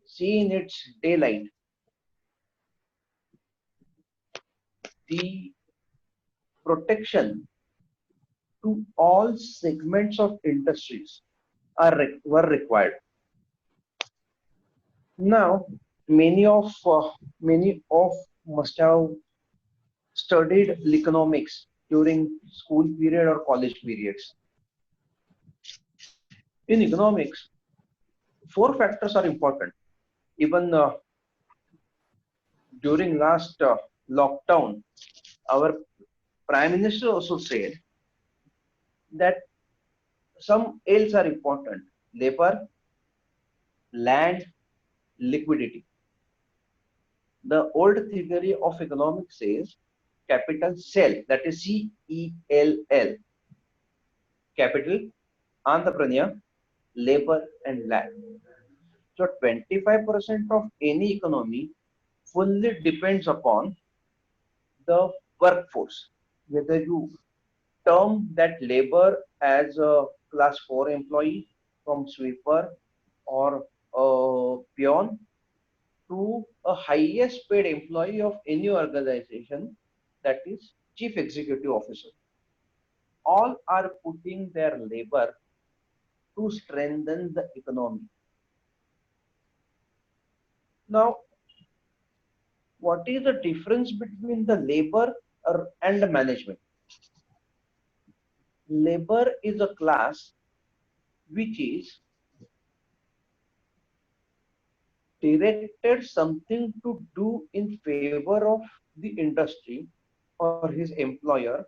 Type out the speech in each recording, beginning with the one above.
see in its daylight, the protection to all segments of industries were required. Now, many of must have studied economics during school period or college periods. In economics, four factors are important. Even during last lockdown, our prime minister also said that some else are important: labor, land, liquidity. The old theory of economics says capital cell, that is CELL, capital, entrepreneur, labor, and land. So 25% of any economy fully depends upon the workforce. Whether you term that labor as a class 4 employee from sweeper or a peon to a highest paid employee of any organization, that is chief executive officer, all are putting their labor to strengthen the economy. Now, what is the difference between the labor and the management? Labor is a class which is directed something to do in favor of the industry or his employer,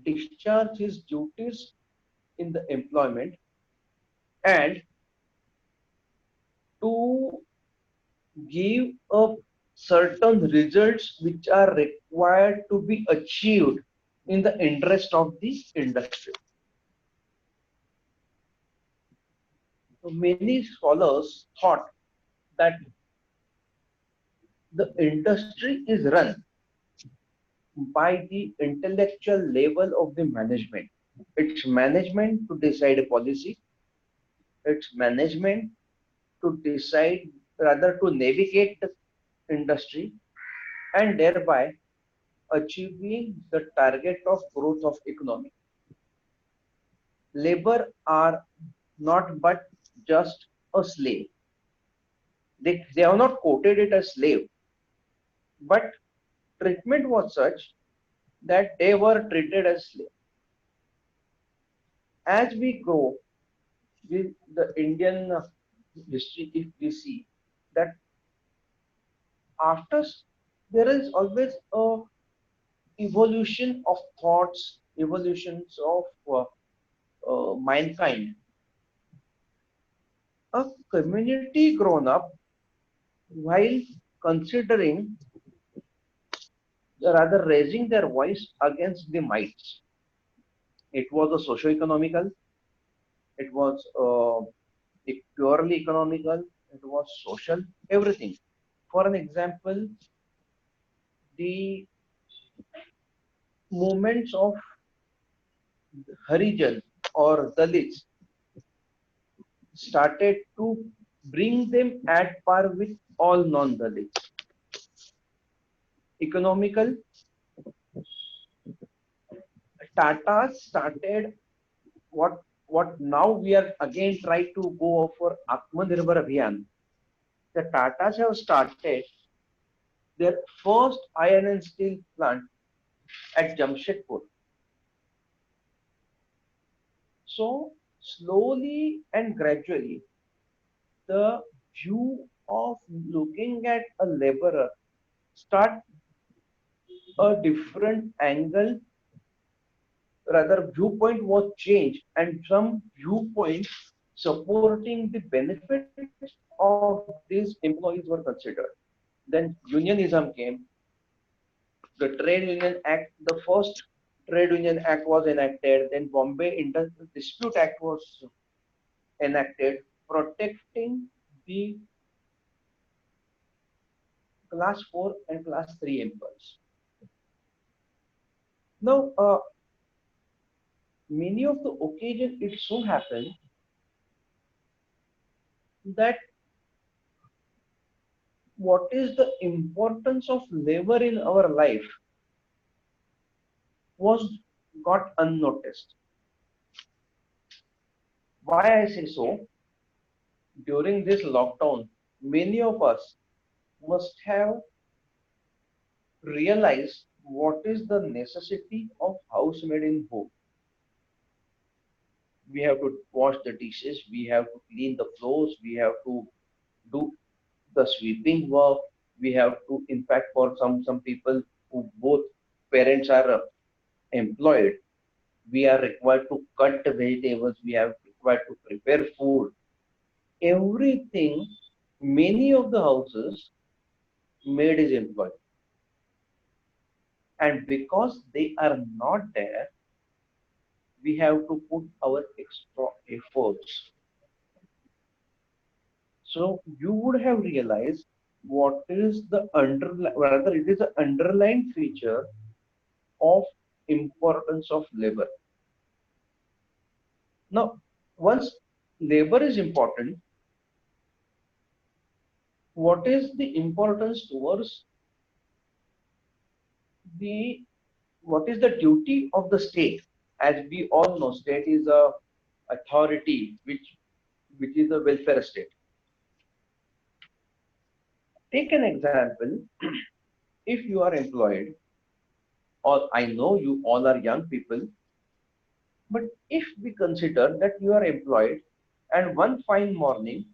discharge his duties in the employment, and to give a certain results which are required to be achieved in the interest of the industry. So many scholars thought that the industry is run by the intellectual level of the management. It's management to decide a policy, it's management to decide, rather to navigate the industry and thereby achieving the target of growth of economy. Labor are not but just a slave. They have not quoted it as slave, but treatment was such that they were treated as slave. As we go with the Indian history, if we see that after there is always a evolution of thoughts, evolutions of mankind. A community grown up while considering, rather raising their voice against the mites. It was a socio-economical, it was purely economical, it was social, everything. For an example, the movements of Harijan or Dalits started to bring them at par with all non-Dalits. Economical, Tata started what now we are again trying to go for Atmanirbhar Abhiyan. The Tatas have started their first iron and steel plant at Jamshedpur. So slowly and gradually, the view of looking at a laborer start a different angle, rather viewpoint was changed, and some viewpoints supporting the benefits of these employees were considered. Then unionism came, the Trade Union Act, the first Trade Union Act was enacted, then Bombay Dispute Act was enacted, protecting the class 4 and class 3 employees. Now, many of the occasions it so happened that what is the importance of labor in our life was got unnoticed. Why I say so? During this lockdown, many of us must have realized what is the necessity of housemaid in home. We have to wash the dishes, we have to clean the floors, we have to do the sweeping work, we have to, in fact, for some people who both parents are employed, we are required to cut the vegetables, we are required to prepare food. Everything, many of the houses, maid is employed. And because they are not there, we have to put our extra efforts. So you would have realized what is the underlying, rather it is an underlying feature of importance of labor. Now, once labor is important, what is the importance towards the, what is the duty of the state? As we all know, state is a authority which is a welfare state. Take an example. If you are employed, or I know you all are young people, but if we consider that you are employed and one fine morning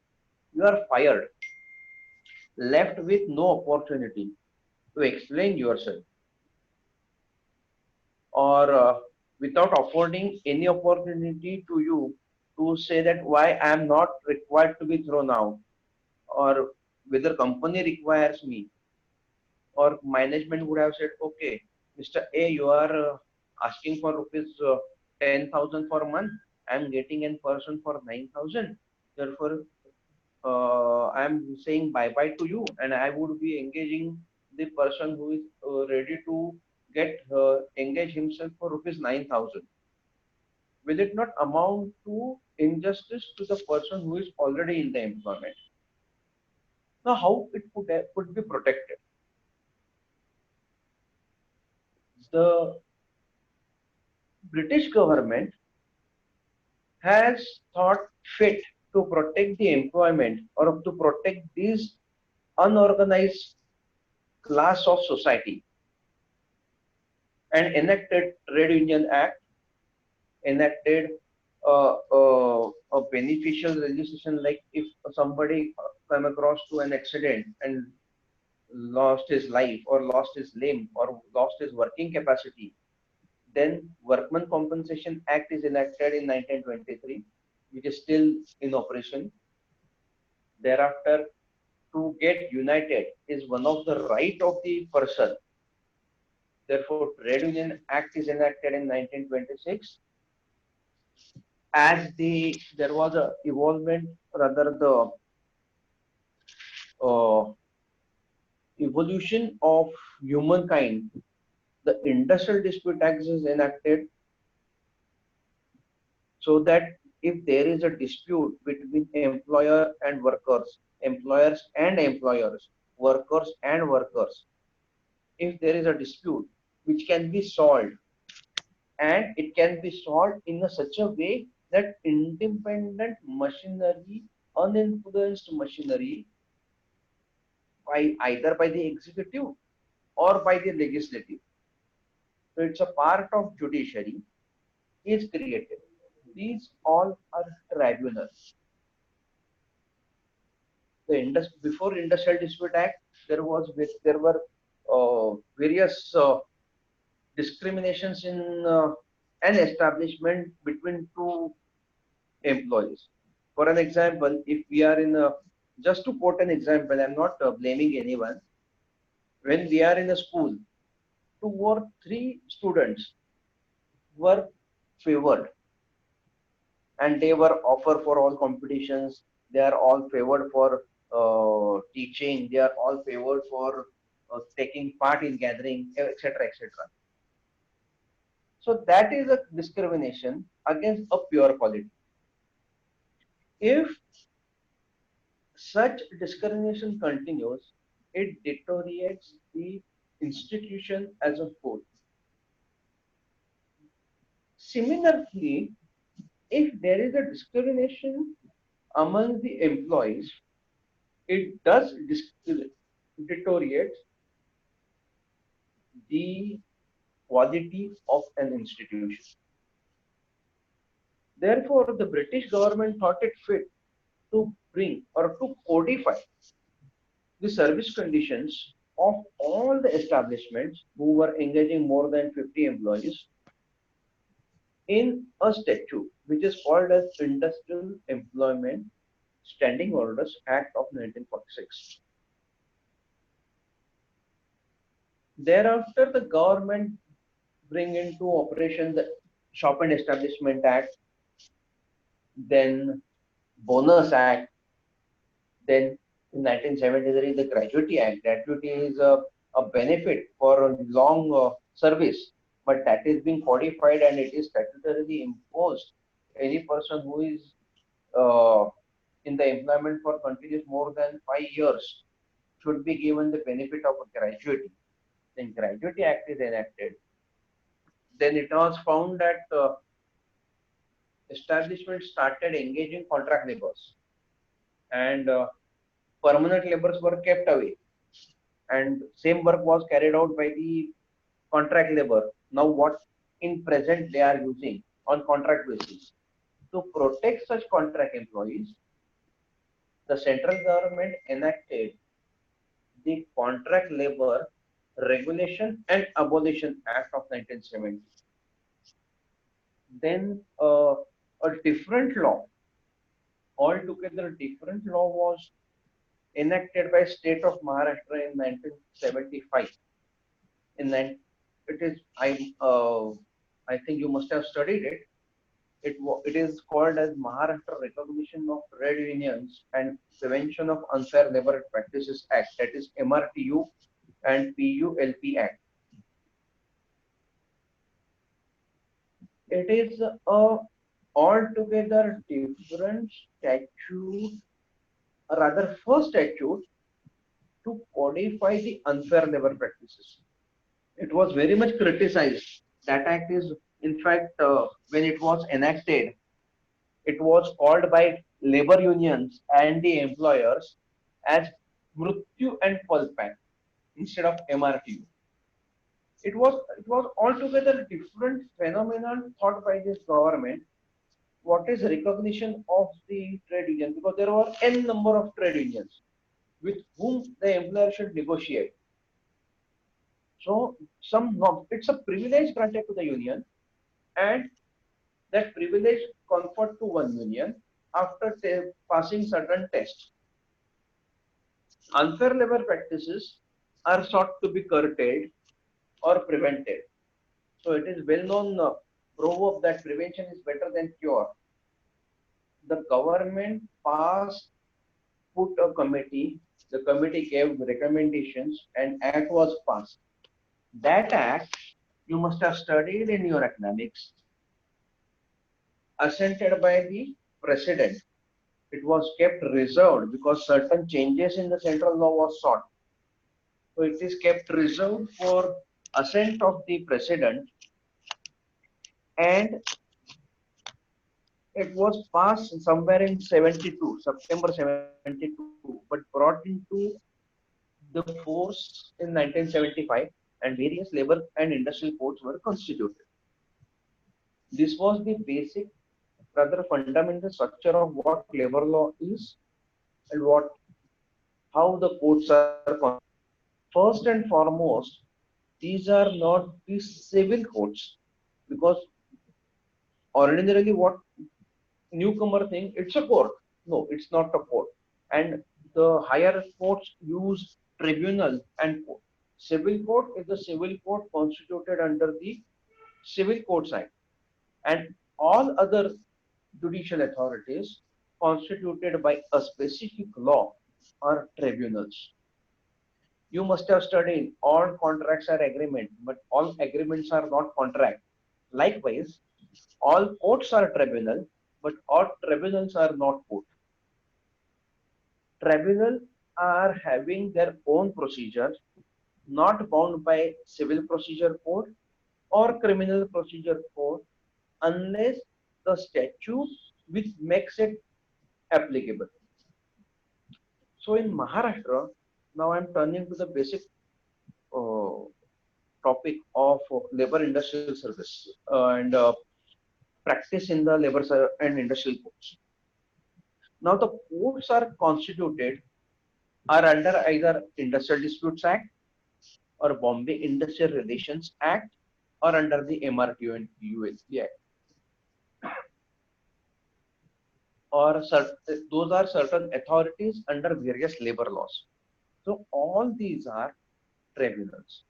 you are fired, left with no opportunity to explain yourself, or without affording any opportunity to you to say that why I am not required to be thrown out, or whether company requires me, or management would have said, okay, Mr. A, you are asking for rupees 10,000 for a month. I am getting in person for 9,000. Therefore, I am saying bye bye to you, and I would be engaging the person who is ready to get engage himself for rupees 9,000. Will it not amount to injustice to the person who is already in the employment? Now, how it could be protected? The British government has thought fit to protect the employment or to protect these unorganized class of society, and enacted Trade Union Act, enacted a beneficial legislation, like if somebody come across to an accident and lost his life or lost his limb or lost his working capacity, then Workman Compensation Act is enacted in 1923, which is still in operation. Thereafter, to get united is one of the right of the person. Therefore, Trade Union Act is enacted in 1926. As there was a evolvement, rather the uh, evolution of humankind, the Industrial Dispute Act is enacted, so that if there is a dispute between employer and workers, employers and employers, workers and workers, if there is a dispute which can be solved, and it can be solved in such a way that independent machinery, uninfluenced machinery, by either by the executive or by the legislative, so it's a part of judiciary, is created. These all are tribunals. Before Industrial Dispute Act, there were various discriminations in an establishment between two employees. For an example, if we are in a, just to quote an example, I'm not blaming anyone. When we are in a school, two or three students were favored, and they were offered for all competitions. They are all favored for teaching. They are all favored for taking part in gathering, etc., etc. So that is a discrimination against a pure quality. If such discrimination continues, it deteriorates the institution as a whole. Similarly, if there is a discrimination among the employees, it does deteriorate the quality of an institution. Therefore, the British government thought it fit to bring or to codify the service conditions of all the establishments who were engaging more than 50 employees in a statute which is called as Industrial Employment Standing Orders Act of 1946. Thereafter, the government bring into operation the Shop and Establishment Act, then Bonus Act, then in 1973 the Gratuity Act. Gratuity is a benefit for a long service, but that is being codified and it is statutorily imposed. Any person who is uh, in the employment for continuous more than 5 years should be given the benefit of a gratuity. Then Gratuity Act is enacted. Then it was found that establishments started engaging contract laborers, and permanent laborers were kept away, and same work was carried out by the contract labor. Now what in present they are using on contract basis. To protect such contract employees, the central government enacted the Contract Labor Regulation and Abolition Act of 1970. Then a different law, altogether different law was enacted by state of Maharashtra in 1975. In that, it is I think you must have studied it. It is called as Maharashtra Recognition of Trade Unions and Prevention of Unfair Labor Practices Act, that is MRTU and PULP Act. It is a altogether different statute, or rather first statute to codify the unfair labor practices. It was very much criticized. That act is, in fact, when it was enacted, it was called by labor unions and the employers as Mrutyu and Pulp Act instead of MRTU. It was altogether a different phenomenon thought by this government. What is recognition of the trade union? Because there were n number of trade unions with whom the employer should negotiate. So it's a privilege granted to the union, and that privilege conferred to one union after passing certain tests. Unfair labor practices are sought to be curtailed or prevented. So it is well known proverb that prevention is better than cure. The government passed, put a committee, the committee gave recommendations, and act was passed. That act you must have studied in your economics, assented by the president. It was kept reserved because certain changes in the central law was sought. So it is kept reserved for assent of the president, and it was passed somewhere in 72, September 72, but brought into the force in 1975, and various labor and industrial courts were constituted. This was the basic, rather fundamental structure of what labor law is and how the courts are constituted. First and foremost, these are not the civil courts, because ordinarily what newcomer think it's a court. No, it's not a court. And the higher courts use tribunal and court. Civil court is the civil court constituted under the Civil Courts Act, and all other judicial authorities constituted by a specific law are tribunals. You must have studied all contracts are agreement, but all agreements are not contract. Likewise, all courts are tribunal, but all tribunals are not court. Tribunal are having their own procedure, not bound by civil procedure code or criminal procedure code unless the statute which makes it applicable. So in Maharashtra, now I'm turning to the basic uh, topic of labor industrial service and practice in the labor and industrial courts. Now the courts are constituted are under either Industrial Disputes Act or Bombay Industrial Relations Act or under the MRTO and USP Act, or those are certain authorities under various labor laws. So all these are tribunals.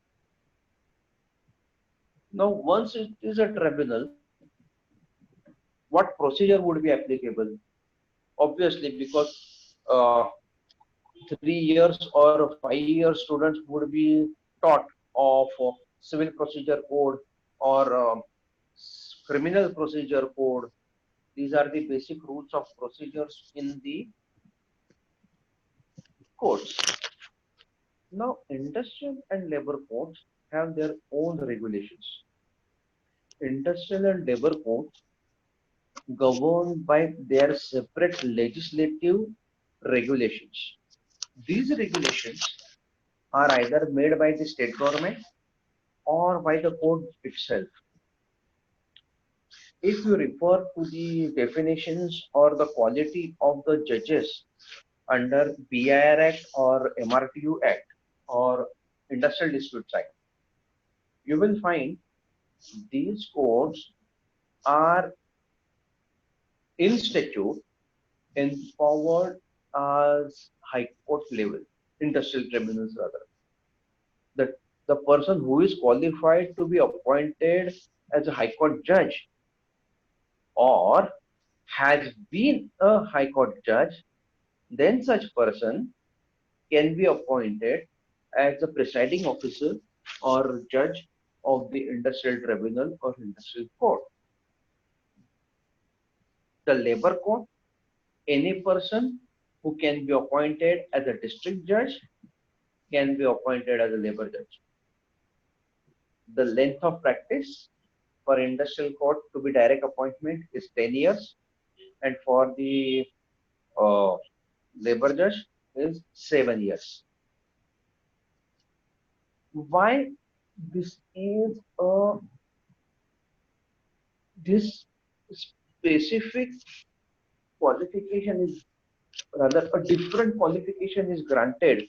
Now once it is a tribunal, what procedure would be applicable? Obviously, because uh, 3 years or 5 years students would be taught of civil procedure code or criminal procedure code. These are the basic rules of procedures in the courts. Now, industrial and labor codes have their own regulations. Industrial and labor codes governed by their separate legislative regulations. These regulations are either made by the state government or by the code itself. If you refer to the definitions or the quality of the judges under BIR Act or MRTU Act or Industrial Disputes Act, you will find these codes are in statute empowered as high court level, industrial tribunals rather. The person who is qualified to be appointed as a high court judge or has been a high court judge, then such person can be appointed as the presiding officer or judge of the industrial tribunal or industrial court. The labor court, any person who can be appointed as a district judge can be appointed as a labor judge. The length of practice for industrial court to be direct appointment is 10 years, and for the uh, labor judge is 7 years. Why this is a this specific qualification is rather a different qualification is granted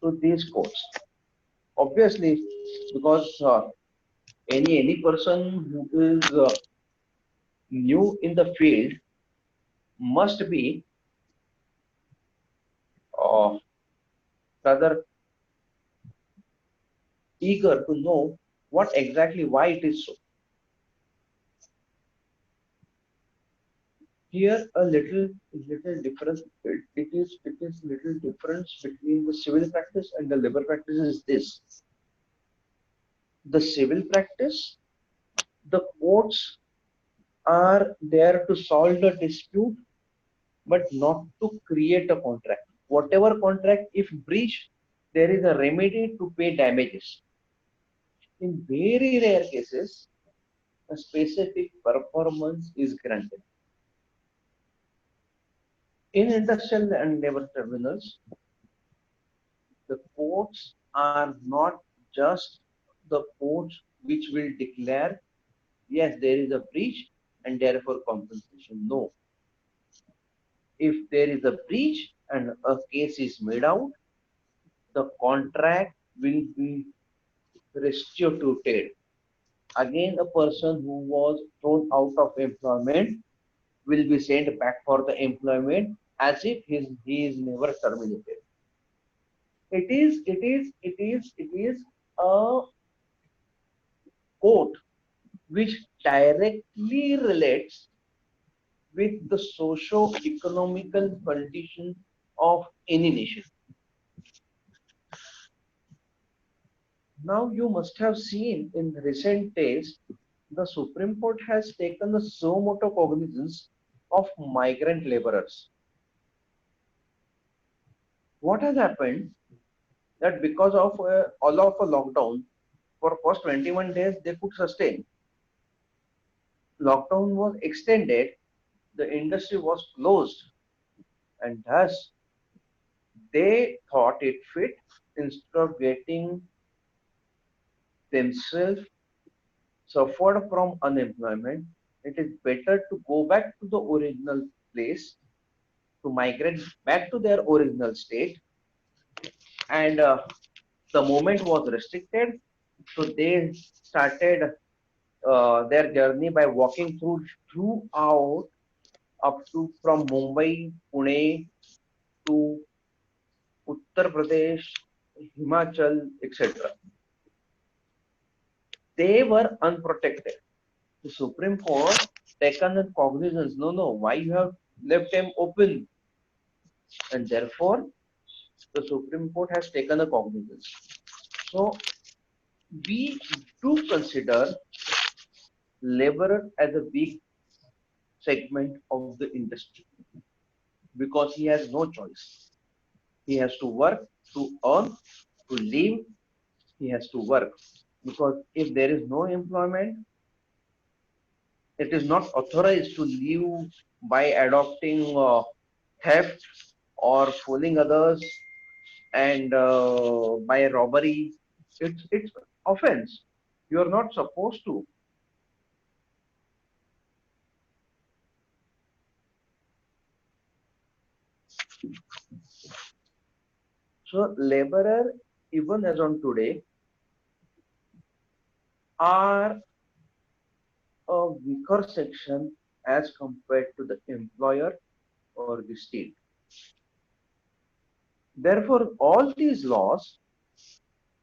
to these courts? Obviously, because any person who is new in the field must be uh, rather eager to know what exactly why it is so. Here a little difference. It is little difference between the civil practice and the labor practice is this. The civil practice, the courts are there to solve the dispute, but not to create a contract. Whatever contract, if breached, there is a remedy to pay damages. In very rare cases, a specific performance is granted. In industrial and labor tribunals, the courts are not just the courts which will declare, yes, there is a breach and therefore compensation. No. If there is a breach and a case is made out, the contract will be restituted. Again, a person who was thrown out of employment will be sent back for the employment as if he is never terminated. It is a code which directly relates with the socio-economical condition of any nation. Now you must have seen in recent days, the Supreme Court has taken the suo motu cognizance of migrant laborers. What has happened that because of all of a lockdown, for first 21 days they could sustain. Lockdown was extended, the industry was closed, and thus they thought it fit, instead of getting themselves suffered from unemployment, it is better to go back to the original place, to migrate back to their original state. And the movement was restricted, so they started their journey by walking throughout up to from Mumbai, Pune to Uttar Pradesh, Himachal, etc. They were unprotected. The Supreme Court taken in cognizance. No, no, why you have left them open? And therefore, the Supreme Court has taken a cognizance. So we do consider laborer as a big segment of the industry because he has no choice. He has to work to earn, to live. He has to work because if there is no employment, it is not authorized to live by adopting theft or fooling others and by robbery. It's offense. You are not supposed to. So laborer, even as on today, are a weaker section as compared to the employer or the state. Therefore, all these laws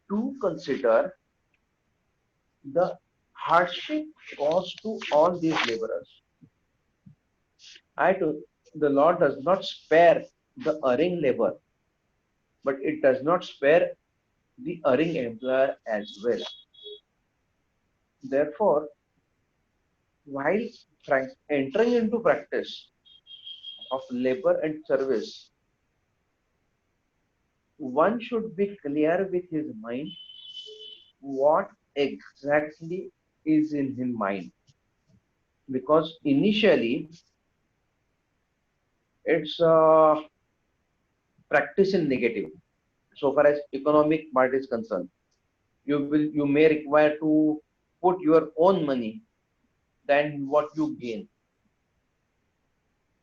do consider the hardship caused to all these laborers. I do, the law does not spare the erring labor, but it does not spare the erring employer as well. Therefore, while entering into practice of labor and service, one should be clear with his mind what exactly is in his mind. Because initially, it's practice in negative. So far as economic part is concerned, you may require to put your own money than what you gain.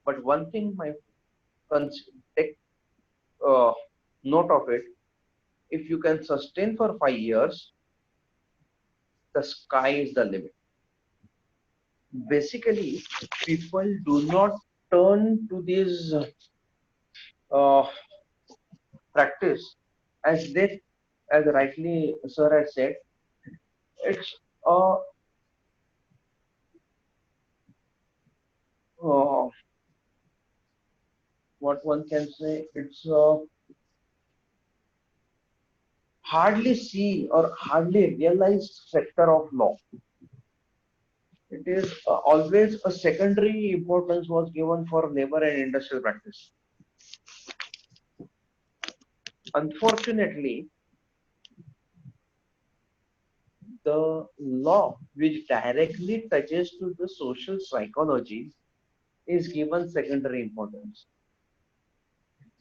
But one thing, my take uh, note of it: if you can sustain for 5 years, the sky is the limit. Basically, people do not turn to this uh, practice as they, as rightly sir has said, it's uh, uh, what one can say, it's hardly seen or hardly realized sector of law. It is always a secondary importance was given for labor and industrial practice. Unfortunately, the law which directly touches to the social psychology is given secondary importance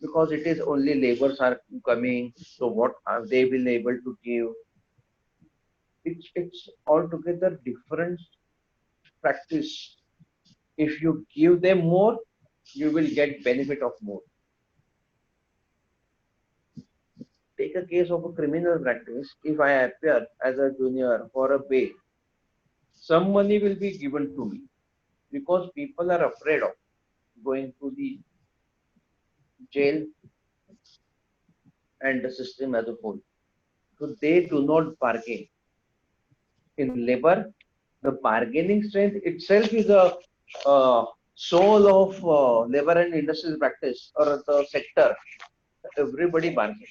because it is only laborers are coming, so what are they will able to give? It's altogether different practice. If you give them more, you will get benefit of more. Take a case of a criminal practice. If I appear as a junior for a bail, some money will be given to me because people are afraid of going to the jail and the system as a whole. So they do not bargain. In labor, the bargaining strength itself is a soul of labor and industrial practice or the sector. Everybody bargains.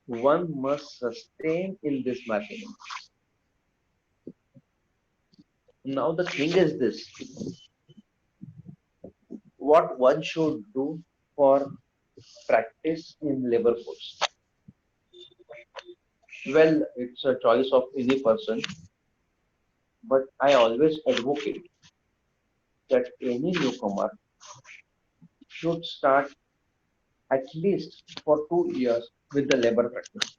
One must sustain in this bargaining. Now the thing is this: what one should do for practice in labor courts? Well, it's a choice of any person, but I always advocate that any newcomer should start at least for 2 years with the labor practice.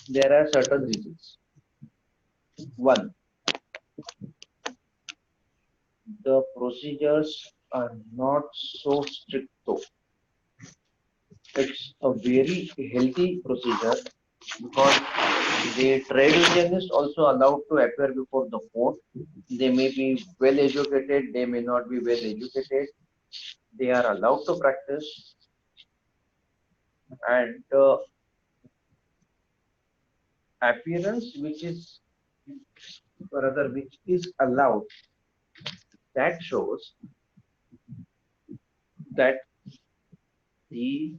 There are certain reasons. One, the procedures are not so strict though. It's a very healthy procedure because the trade union is also allowed to appear before the court. They may be well educated, they may not be well educated. They are allowed to practice, and the appearance which is rather which is allowed, that shows that the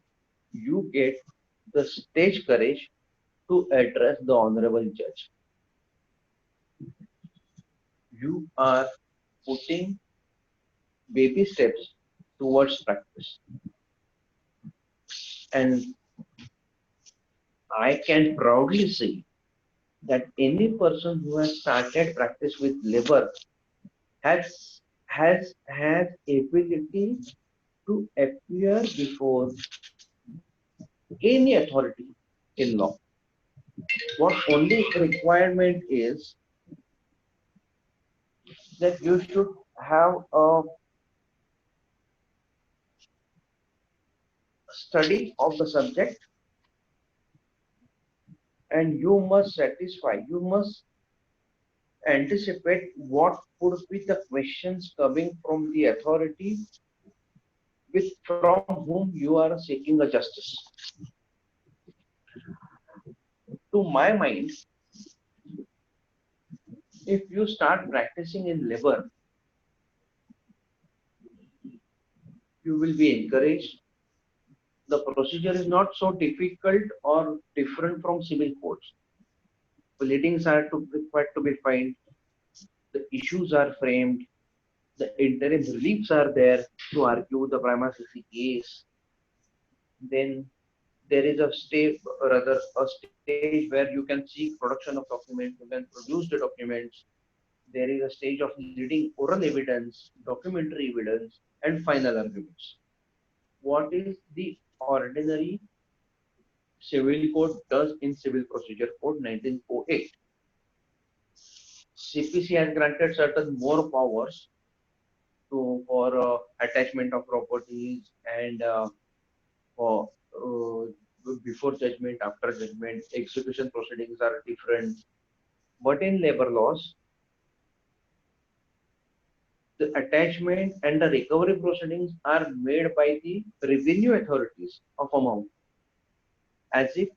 you get the stage courage to address the honorable judge. You are putting baby steps towards practice. And I can proudly say that any person who has started practice with labor has ability to appear before any authority in law. What only requirement is that you should have a study of the subject, and you must anticipate what would be the questions coming from the authority with from whom you are seeking a justice. To my mind, if you start practicing in labor, you will be encouraged. The procedure is not so difficult or different from civil courts. Pleadings are required to be filed, the issues are framed, the interim reliefs are there to argue the prima facie case. Then there is a stage, rather a stage where you can seek production of documents, you can produce the documents. There is a stage of leading oral evidence, documentary evidence, and final arguments. What is the ordinary civil code does in Civil Procedure Code 1908? CPC has granted certain more powers for attachment of properties and for before judgment, after judgment, execution proceedings are different. But in labor laws, the attachment and the recovery proceedings are made by the revenue authorities of amount as if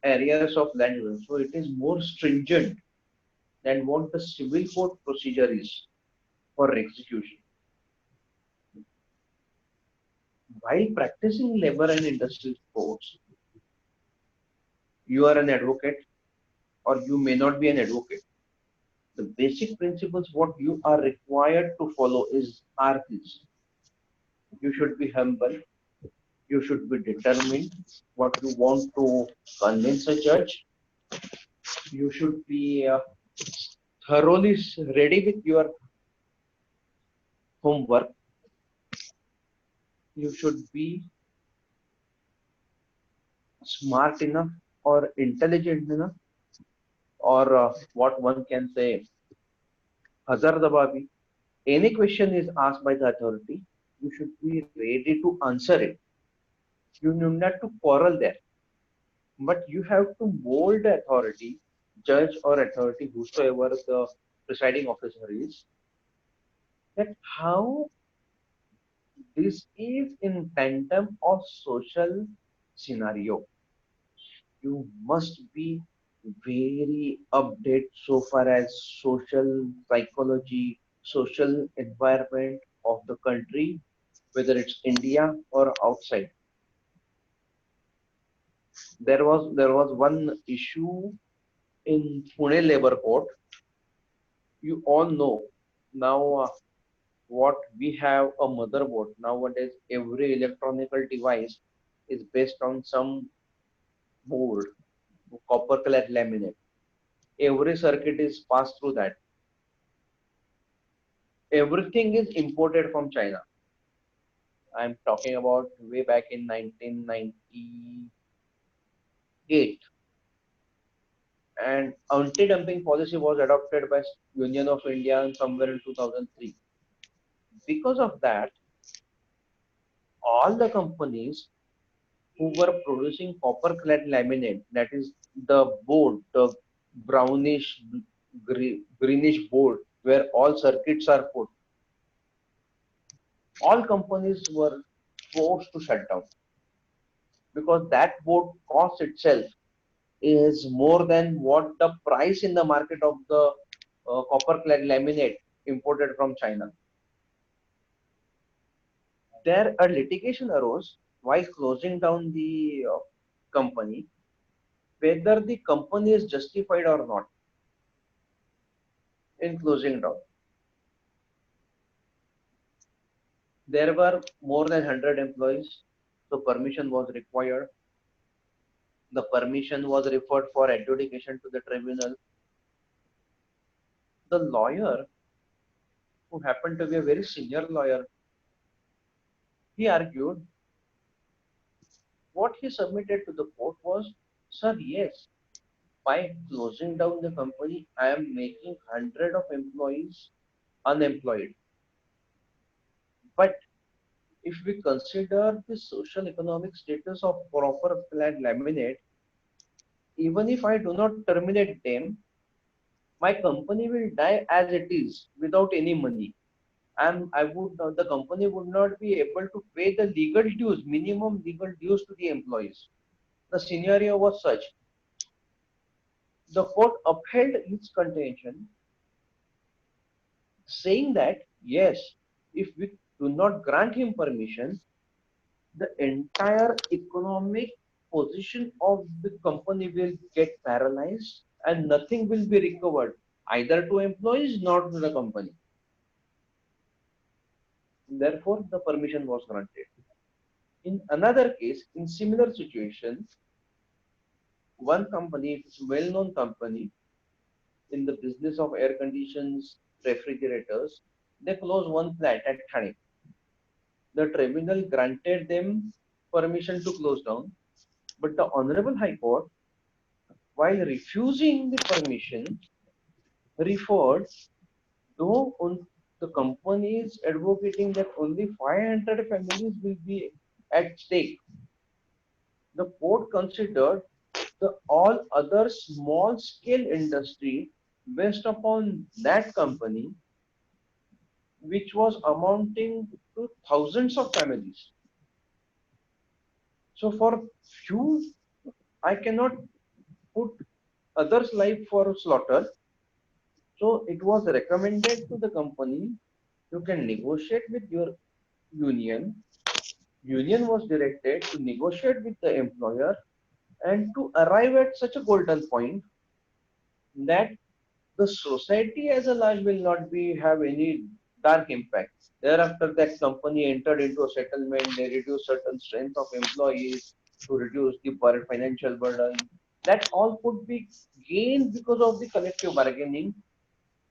areas of land use. So it is more stringent than what the civil court procedure is for execution. While practicing labor and industrial courts, you are an advocate or you may not be an advocate. The basic principles what you are required to follow are these. You should be humble, you should be determined what you want to convince a judge, you should be thoroughly ready with your homework, you should be smart enough or intelligent enough, or what one can say, hazar dababi. Any question is asked by the authority, you should be ready to answer it. You need not to quarrel there, but you have to mold the authority, judge or authority, whosoever the presiding officer is, that how this is in tandem of social scenario. You must be very update so far as social psychology, social environment of the country, whether it's India or outside. There was one issue in Pune Labor Court. You all know now. what we have a motherboard nowadays. Every electronical device is based on some board, copper clad laminate. Every circuit is passed through that. Everything is imported from China. I'm talking about way back in 1998, and anti-dumping policy was adopted by Union of India somewhere in 2003. Because of that, all the companies who were producing copper clad laminate, that is the board, the brownish greenish board where all circuits are put, all companies were forced to shut down because that board cost itself is more than what the price in the market of the copper clad laminate imported from China. There a litigation arose while closing down the company, whether the company is justified or not in closing down. There were more than 100 employees, so permission was required. The permission was referred for adjudication to the tribunal. The lawyer, who happened to be a very senior lawyer, he argued what he submitted to the court was, sir, yes, by closing down the company, I am making 100 of employees unemployed. But if we consider the social economic status of proper clad laminate, even if I do not terminate them, my company will die as it is without any money. And the company would not be able to pay the legal dues, minimum legal dues to the employees. The scenario was such. The court upheld his contention, saying that yes, if we do not grant him permission, the entire economic position of the company will get paralyzed and nothing will be recovered either to employees nor to the company. Therefore, the permission was granted. In another case, in similar situation, one company, it is a well-known company in the business of air conditions, refrigerators, they closed one plant at Thane. The tribunal granted them permission to close down, but the Honorable High Court, while refusing the permission, referred, though the company is advocating that only 500 families will be at stake. The court considered the all other small scale industry based upon that company, which was amounting to thousands of families. So for few, I cannot put others' life for slaughter. So it was recommended to the company, you can negotiate with your union. Union was directed to negotiate with the employer and to arrive at such a golden point that the society as a large will not be have any dark impact. Thereafter, that company entered into a settlement. They reduced certain strength of employees to reduce the financial burden. That all could be gained because of the collective bargaining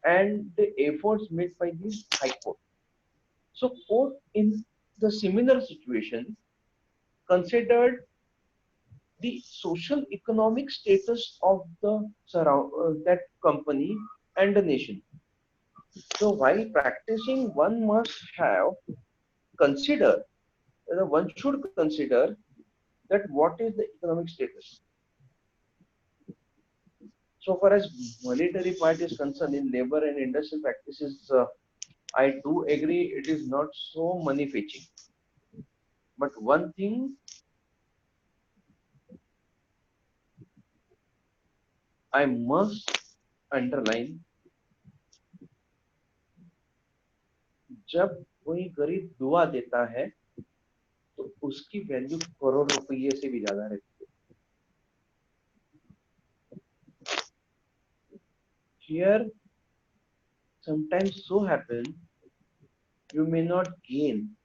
and the efforts made by the High Court. So, court in the similar situation considered the social economic status of the that company and the nation. So while practicing, one must have consider, one should consider that what is the economic status. So far as monetary part is concerned in labor and industrial practices, I do agree it is not so money fetching. But one thing I must underline, जब कोई गरीब दुआ देता है तो उसकी value crore रुपये से भी ज्यादा रहती है. Here sometimes so happen you may not gain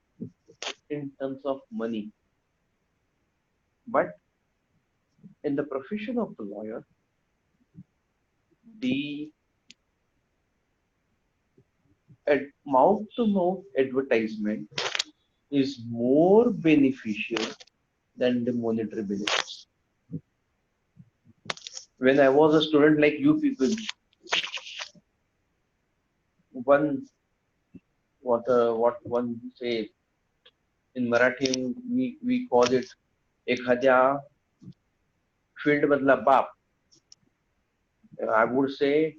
in terms of money, but in the profession of the lawyer, the mouth-to-mouth advertisement is more beneficial than the monetary benefits. When I was a student like you people, one what one say in Marathi, we call it एखाद्या field मधला बाप. I would say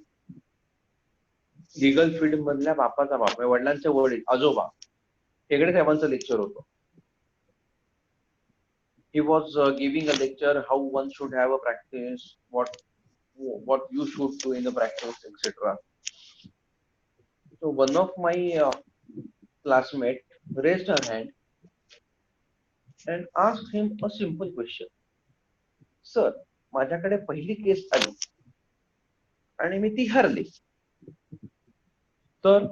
legal field मधल्या बापाचा बाप, वडिलांचे वडील, आजोबा. हेगडे साहेबांचं लेक्चर होतं. He was giving a lecture how one should have a practice, what you should do in the practice, etc. So one of my classmates raised her hand and asked him a simple question. Sir, माझ्याकडे पहिली case आली आणि मी ती हरली. तर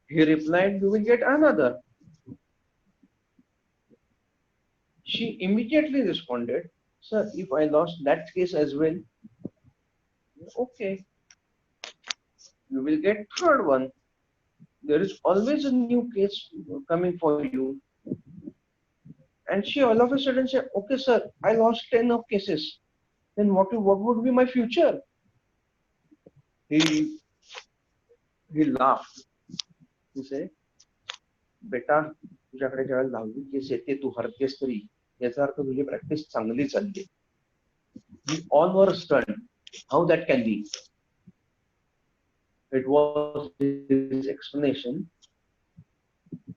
he replied, you will get another. She immediately responded, sir, if I lost that case as well, okay, you will get third one. There is always a new case coming for you. And she all of a sudden said, okay, sir, I lost 10 of cases. Then what would be my future? He laughed. He said, बेटा, तुझ्याकडे जेव्हा 10वी case येते, तू हरतेस तरी याचा अर्थ तुझी practice चांगली चालली. We all were stunned. How that can be? It was his explanation.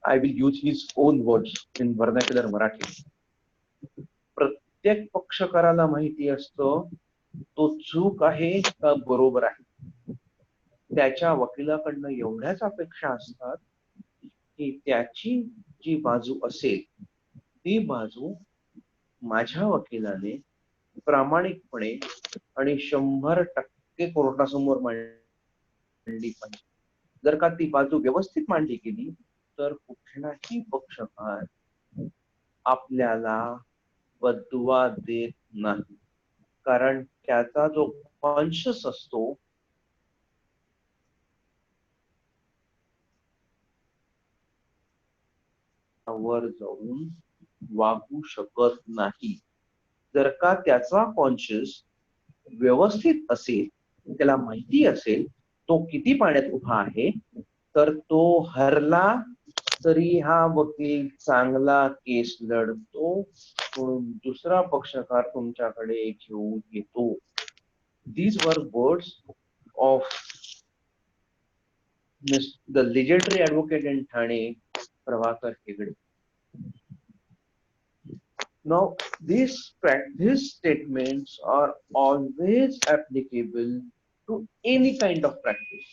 I will use his own words in vernacular Marathi. प्रत्येक पक्षकाराला माहिती असतं तो चूक आहे का बरोबर आहे. त्याच्या वकिलाकडनं एवढ्याच अपेक्षा असतात की त्याची जी बाजू असेल ती बाजू माझ्या वकिलाने प्रामाणिकपणे आणि 100% कोर्टासमोर मांडली पाहिजे. जर का ती बाजू व्यवस्थित मांडली गेली तर कुठलाही पक्षकार आपल्याला बदवा देत नाही, कारण त्याचा जो कॉन्शियस असतो वर जाऊन वागू शकत नाही. जर का त्याचा कॉन्शियस व्यवस्थित असेल, त्याला माहिती असेल तो किती पाण्यात उभा आहे, तर तो हरला तरी हा वकील चांगला केस लढतो म्हणून दुसरा पक्षकार तुमच्याकडे घेऊन येतो. These were words of the legendary advocate in Thane, Prabhakar Hegde. Now, these statements are always applicable to any kind of practice.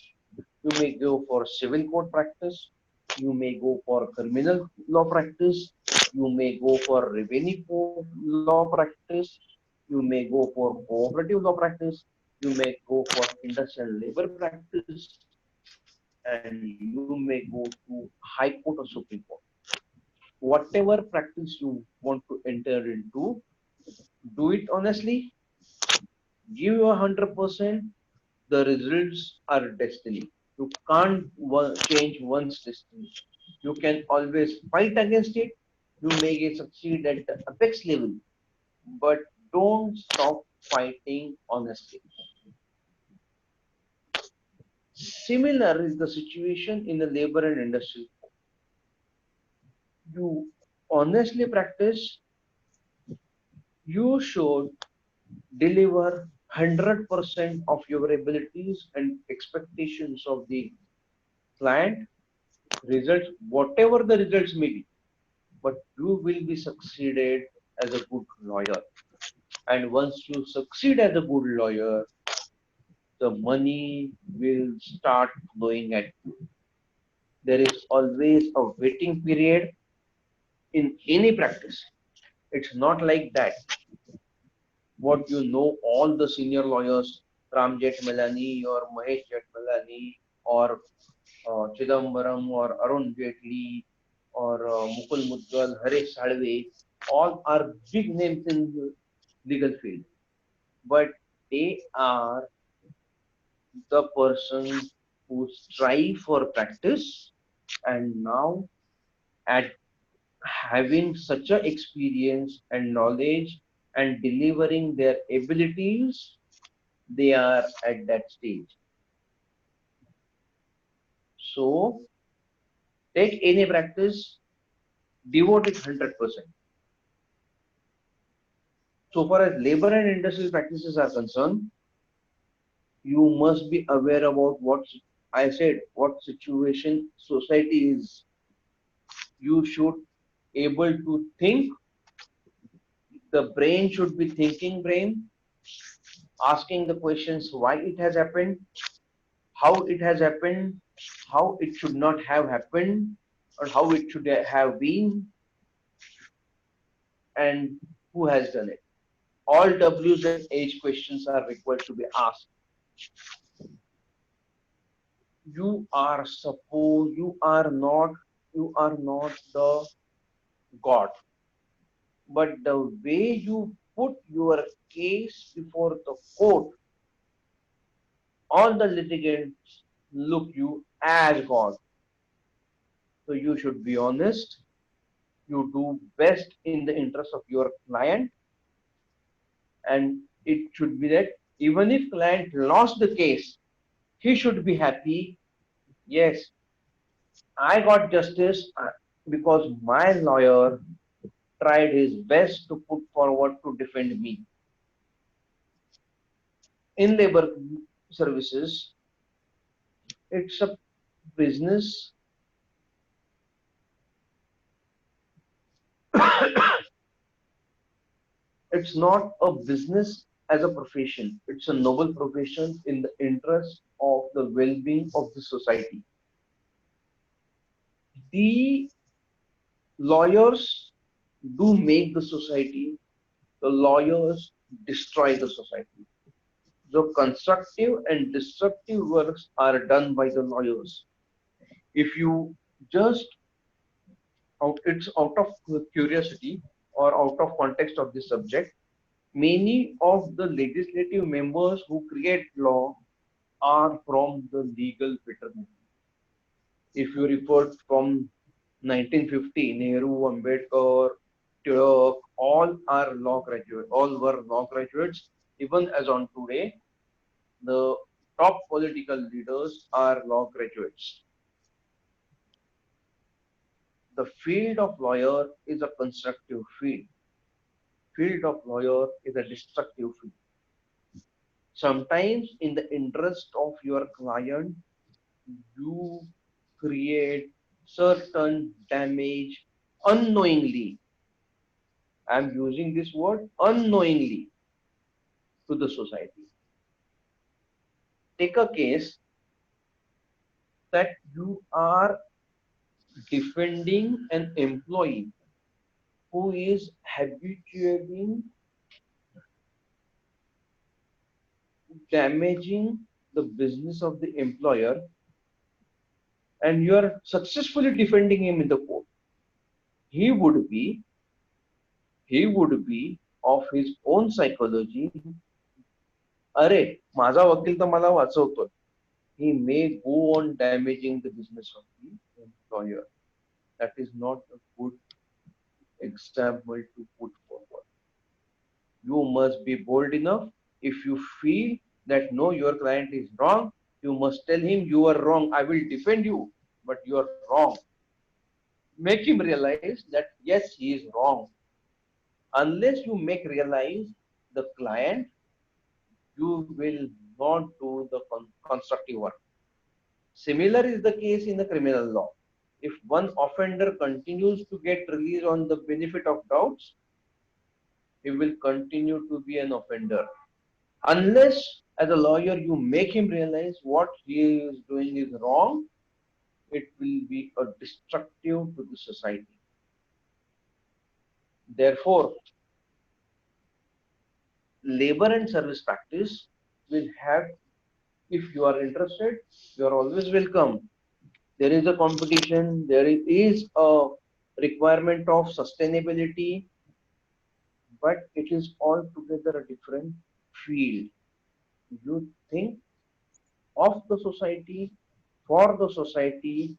You may go for civil court practice, you may go for criminal law practice, you may go for revenue law practice, you may go for cooperative law practice, you may go for industrial labor practice, and you may go to High Court or Supreme Court. Whatever practice you want to enter into, do it honestly, give your 100%. The results are destiny. You can't change one's destiny. You can always fight against it. You may succeed at the apex level, but don't stop fighting honestly. Similar is the situation in the labor and industry. You honestly practice, you should deliver 100% of your abilities and expectations of the client. Results, whatever the results may be, but you will be succeeded as a good lawyer. And once you succeed as a good lawyer, the money will start flowing at you. There is always a waiting period in any practice. It's not like that. What you know, all the senior lawyers, Ram Jethmalani or Mahesh Jethmalani or Chidambaram or Arun Jaitley or Mukul Mudgal, Harish Salve, all are big names in the legal field, but they are the person who strive for practice, and now at having such a experience and knowledge and delivering their abilities, they are at that stage. So take any practice, devote it 100%. So far as labor and industrial practices are concerned, you must be aware about what I said, what situation society is. You should able to think. The brain should be thinking brain, asking the questions why it has happened, how it has happened, how it should not have happened, or how it should have been, and who has done it. All W's and H questions are required to be asked. You are not the God, but the way you put your case before the court, all the litigants look you as God. So you should be honest. You do best in the interest of your client, and it should be that even if client lost the case, he should be happy. Yes, I got justice because my lawyer tried his best to put forward to defend me. In labor services, it's a business. It's not a business as a profession. It's a noble profession in the interest of the well-being of the society. The lawyers do make the society, the lawyers destroy the society. So constructive and destructive works are done by the lawyers. If you just it's out of curiosity or out of context of this subject, many of the legislative members who create law are from the legal fraternity. If you refer from 1950, Nehru, Ambedkar, Tilak, all are law graduates, all were law graduates. Even as on today, the top political leaders are law graduates. The field of lawyer is a constructive field. Field of lawyer is a destructive field. Sometimes, in the interest of your client, you create certain damage unknowingly. I'm using this word unknowingly to the society. Take a case that you are defending an employee who is habitually damaging the business of the employer, and you are successfully defending him in the court. He would be he would be of his own psychology. अरे माझा वकील तर मला वाचवतोय. He may go on damaging the business of the employer. That is not a good example to put forward. You must be bold enough. If you feel that no, your client is wrong, you must tell him you are wrong. I will defend you, but you are wrong. Make him realize that yes, he is wrong. Unless you make realize the client, you will not do the constructive work. Similar is the case in the criminal law. If one offender continues to get released on the benefit of doubts, he will continue to be an offender. Unless, as a lawyer, you make him realize what he is doing is wrong, it will be a destructive to the society. Therefore, labor and service practice will have, if you are interested, you are always welcome. There is a competition, there is a requirement of sustainability, but it is altogether a different field. You think of the society, for the society,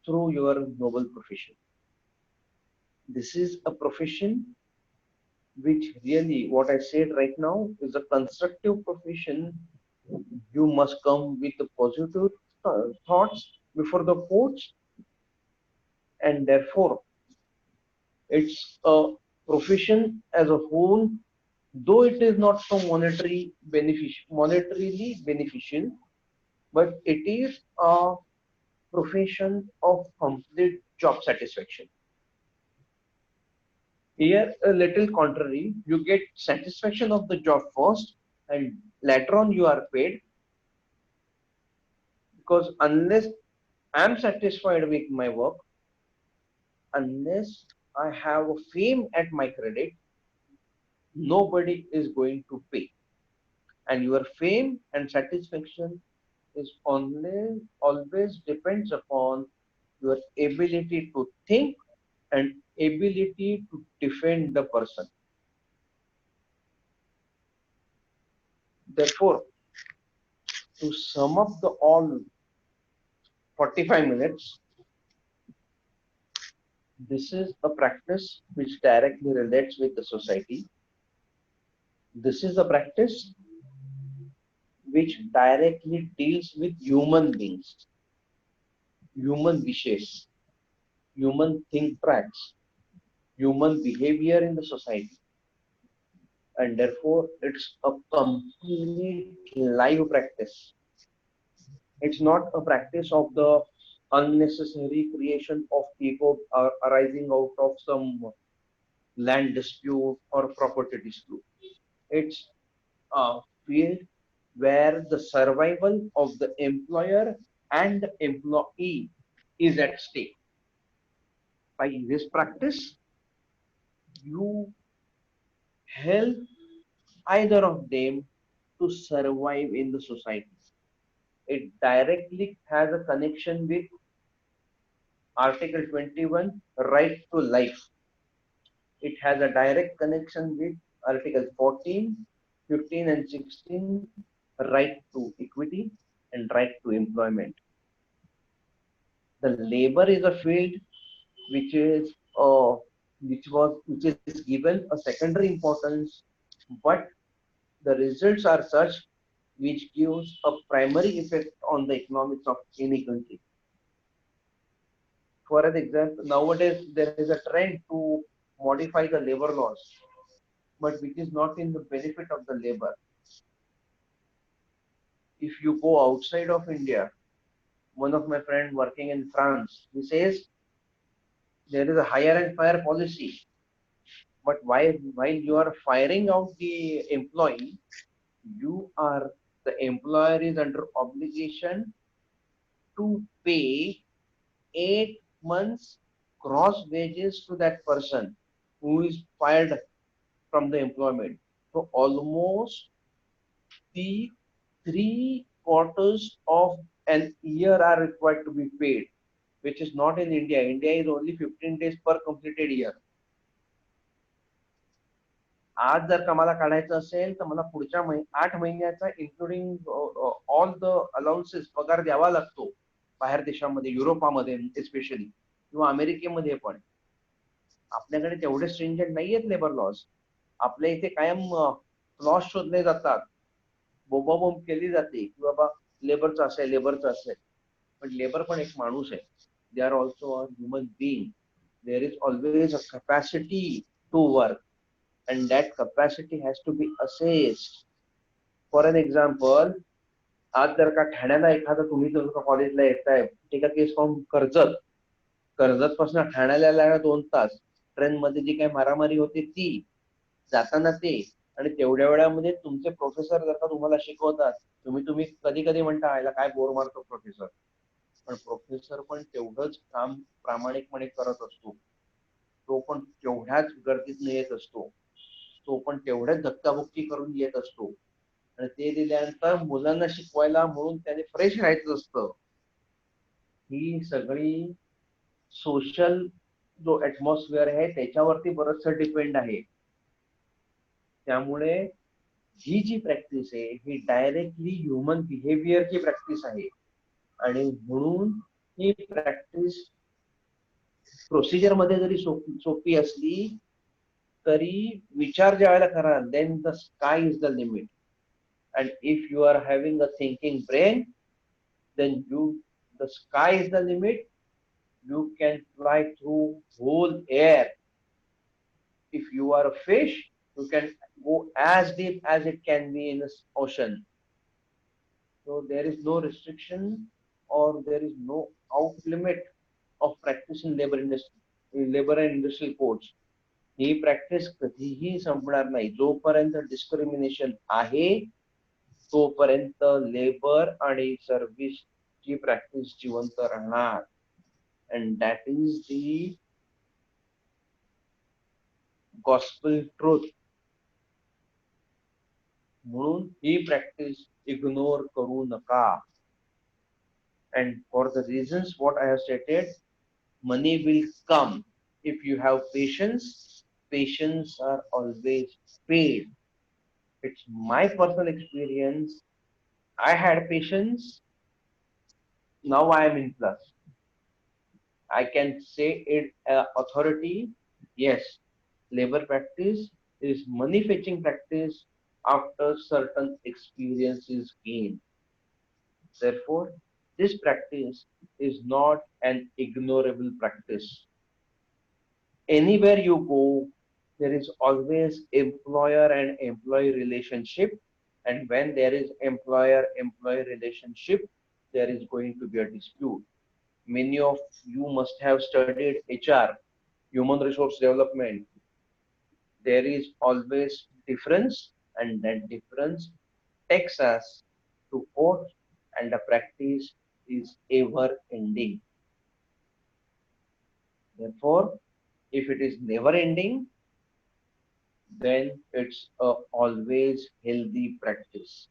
through your noble profession. This is a profession which really, what I said right now, is a constructive profession. You must come with the positive thoughts before the quotes, and therefore it's a profession as a whole, though it is not so monetarily beneficial, but it is a profession of complete job satisfaction. Here, a little contrary, you get satisfaction of the job first, and later on you are paid, because unless I am satisfied with my work, unless I have a fame at my credit, nobody is going to pay. And your fame and satisfaction is only always depends upon your ability to think and ability to defend the person. Therefore, to sum up the all 45 minutes, this is a practice which directly relates with the society. This is a practice which directly deals with human beings, human wishes, human think tracks, human behavior in the society. And therefore, it's a complete live practice. It's not a practice of the unnecessary creation of ego arising out of some land dispute or property dispute. It's a field where the survival of the employer and the employee is at stake. By this practice, you help either of them to survive in the society. It directly has a connection with Article 21, right to life. It has a direct connection with Article 14, 15, and 16, right to equity and right to employment. The labor is a field which is which is given a secondary importance, but the results are such which gives a primary effect on the economics of any country. For an example, nowadays there is a trend to modify the labor laws, but which is not in the benefit of the labor. If you go outside of India, one of my friends working in France, he says there is a hire and fire policy, but while you are firing out the employee, you are the employer is under obligation to pay 8 months gross wages to that person who is fired from the employment. So almost the 3 quarters of an year are required to be paid, which is not in India. India is only 15 days per completed year. आज जर का मला काढायचं असेल तर मला पुढच्या 8 महिन्याचा इन्क्लुडिंग ऑल द अलाउन्सेस पगार द्यावा लागतो बाहेर देशामध्ये, युरोपामध्ये एस्पेशली, किंवा अमेरिकेमध्ये पण. आपल्याकडे तेवढे स्ट्रिंजंट नाहीयेत लेबर लॉज. आपल्या इथे कायम लॉस शोधले जातात, बोंबाबोंब केली जाते की बाबा लेबरचं असेल, लेबरचं असेल. पण लेबर पण एक माणूस आहे. They are also a human being. There is always a capacity to work, and that capacity has to be assessed. For an example, आज जर का ठाण्याला एखादं तुम्ही जर का कॉलेजला येताय, ठीक आहे, केस फॉर्म कर्जत, कर्जत पासून ठाण्याला यायला 2 तास, ट्रेन मध्ये जी काही मारामारी होते ती, जाताना ते, आणि तेवढ्या वेळामध्ये तुमचे प्रोफेसर जर का तुम्हाला शिकवतात, तुम्ही तुम्ही कधी कधी म्हणता याला काय बोर मारतो प्रोफेसर, पण प्रोफेसर पण तेवढंच काम प्रामाणिकपणे करत असतो. तो पण तेवढ्याच गर्दीतून येत असतो, तो पण तेवढ्याच धक्काबुक्की करून येत असतो, आणि ते दिल्यानंतर मुलांना शिकवायला म्हणून त्याने फ्रेश राहायचं असतं. ही सगळी सोशल जो ऍटमॉस्फिअर आहे त्याच्यावरती बरचसं डिपेंड आहे. त्यामुळे ही जी प्रॅक्टिस आहे ही डायरेक्टली ह्युमन बिहेवियरची प्रॅक्टिस आहे आणि म्हणून ही प्रॅक्टिस प्रोसिजर मध्ये जरी सोपी असली तरी विचार ज्या वेळेला कराल then the sky is the limit. And if you are having a thinking brain then the sky is the limit. You can fly through whole air. If you are a fish, you can go as deep as it can be in the ocean. So there is no restriction or there is no out limit of practicing labor and industrial codes. He practice कधीही संपणार नाही. जोपर्यंत discrimination आहे तोपर्यंत labour आणि service ची practice जिवंत राहणार. And that is the gospel truth. म्हणून ही प्रॅक्टिस इग्नोर करू नका. And for the reasons what I have stated, money will come if you have patience. Patience are always paid. It's my personal experience. I had patience. Now I am in plus. I can say it authority. Yes, labor practice is money fetching practice after certain experience is gained. Therefore, this practice is not an ignorable practice. Anywhere you go, there is always employer and employee relationship. And when there is employer-employee relationship, there is going to be a dispute. Many of you must have studied HR, human resource development. There is always difference, and that difference takes us to court, and the practice is ever ending. Therefore, if it is never ending, then it's a always healthy practice.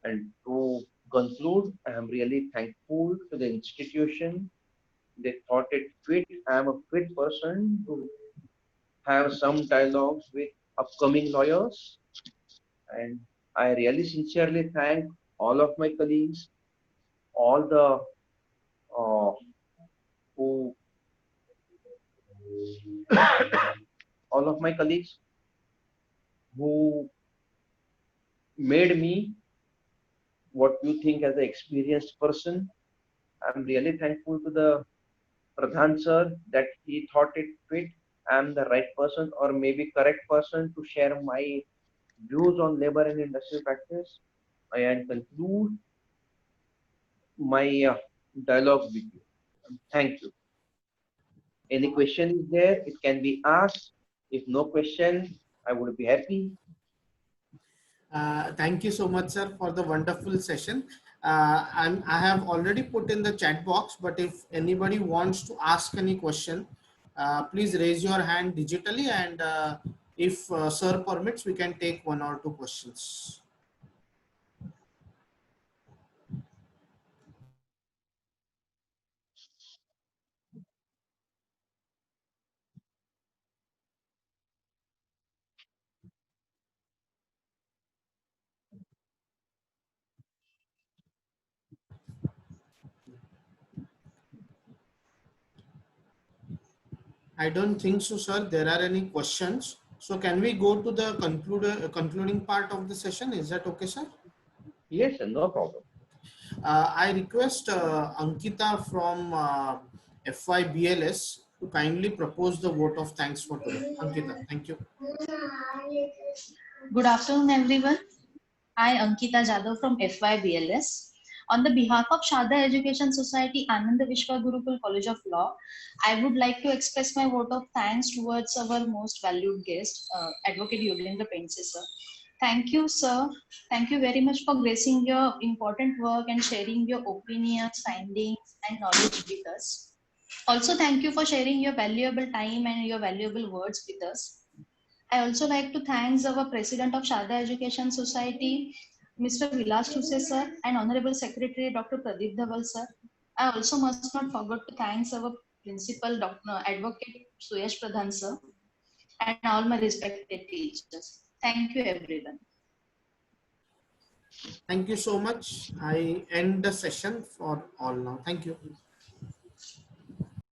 And to conclude, I am really thankful to the institution. They thought it fit. I am a fit person to have some dialogues with upcoming lawyers. And I really sincerely thank all of my colleagues, all the who all of my colleagues who made me what you think as an experienced person. I'm really thankful to the Pradhan sir that he thought it fit. I'm the right person or maybe correct person to share my views on labor and industrial practice. I conclude my dialogue with you. Thank you. Any question is there, it can be asked. If no question, I would be happy. Thank you so much, sir, for the wonderful session. I have already put in the chat box, but if anybody wants to ask any question, please raise your hand digitally, and if sir permits, we can take one or two questions. I don't think so, sir. There are any questions. So can we go to the concluding part of the session? Is that okay, sir? Yes, sir, no problem. I request Ankita from FYBLS to kindly propose the vote of thanks for today. Ankita, thank you. Good afternoon, everyone. I, Ankita Jadhav from FYBLS. On the behalf of Shada Education Society, Ananda Vishwa Gurukul College of Law, I would like to express my vote of thanks towards our most valued guest, Advocate Yogendra Pense, sir. Thank you, sir. Thank you very much for gracing your important work and sharing your opinions, findings, and knowledge with us. Also, thank you for sharing your valuable time and your valuable words with us. I also like to thank our President of Shada Education Society, Mr. Vilas Tuse sir, and Honorable Secretary Dr. Pradeep Dhaval sir. I also must not forget to thank our Principal Dr. Advocate Suyash Pradhan sir, and all my respected teachers. Thank you everyone. Thank you so much. I end the session for all now. Thank you.